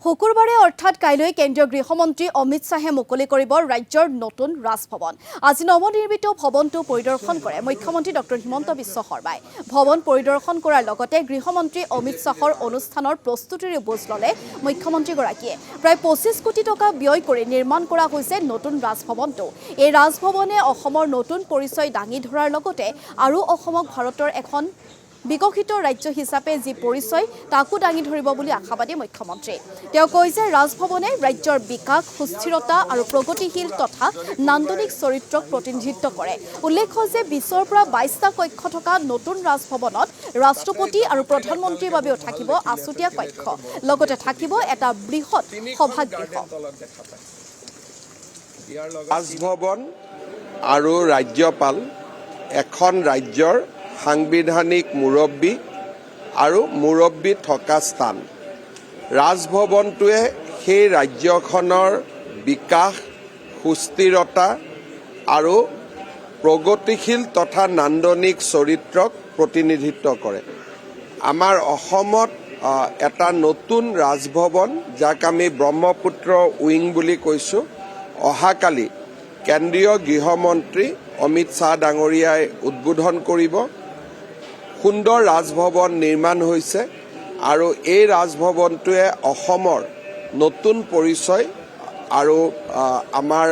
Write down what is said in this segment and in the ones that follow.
শুকুৰবাৰে অৰ্থাৎ কাইলৈ কেন্দ্ৰীয় গৃহমন্ত্ৰী অমিত শ্বাহে মুকলি কৰিব ৰাজ্যৰ নতুন ৰাজভৱন। আজি নৱনিৰ্মিত ভৱনটো পৰিদৰ্শন কৰে মুখ্যমন্ত্ৰী ডক্টৰ হিমন্ত বিশ্ব শৰ্মাই। ভৱন পৰিদৰ্শন কৰাৰ লগতে গৃহমন্ত্ৰী অমিত শ্বাহৰ অনুষ্ঠানৰ প্ৰস্তুতিৰ বুজ ল'লে মুখ্যমন্ত্ৰীগৰাকীয়ে। প্ৰায় 25 কোটি টকা ব্যয় কৰি নিৰ্মাণ কৰা হৈছে নতুন ৰাজভৱনটো। এই ৰাজভৱনে অসমৰ নতুন পৰিচয় দাঙি ধৰাৰ লগতে আৰু অসমক ভাৰতৰ এখন বিকশিত ৰাজ্য হিচাপে যি পৰিচয় তাকো দাঙি ধৰিব বুলি আশাবাদী মুখ্যমন্ত্ৰী। তেওঁ কয় যে ৰাজভৱনে ৰাজ্যৰ বিকাশ, সুস্থিৰতা আৰু প্ৰগতিশীল তথা নান্দনিক চৰিত্ৰক প্ৰতিনিধিত্ব কৰে। উল্লেখ্য যে 20ৰ পৰা 22টা কক্ষ থকা নতুন ৰাজভৱনত ৰাষ্ট্ৰপতি আৰু প্ৰধানমন্ত্ৰীৰ বাবেও থাকিব আছুতীয়া কক্ষ, লগতে থাকিব এটা বৃহৎ সভাগৃহ। ৰাজভৱন আৰু ৰাজ্যপাল এখন ৰাজ্যৰ সাংবিধানিক মুৰব্বী আৰু মুৰব্বী থকা স্থান। ৰাজভৱনটোৱে সেই ৰাজ্যখনৰ বিকাশ, সুস্থিৰতা আৰু প্ৰগতিশীল তথা নান্দনিক চৰিত্ৰক প্ৰতিনিধিত্ব কৰে। আমাৰ অসমত এটা নতুন ৰাজভৱন, যাক আমি ব্ৰহ্মপুত্ৰ উইং বুলি কৈছোঁ, অহাকালি কেন্দ্ৰীয় গৃহমন্ত্ৰী অমিত শ্বাহ ডাঙৰীয়াই উদ্বোধন কৰিব। সুন্দৰ ৰাজভৱন নিৰ্মাণ হৈছে আৰু এই ৰাজভৱনটোৱে অসমৰ নতুন পৰিচয় আৰু আমাৰ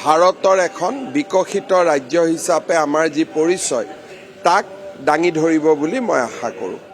ভাৰতৰ এখন বিকশিত ৰাজ্য হিচাপে আমাৰ যি পৰিচয় তাক দাঙি ধৰিব বুলি মই আশা কৰোঁ।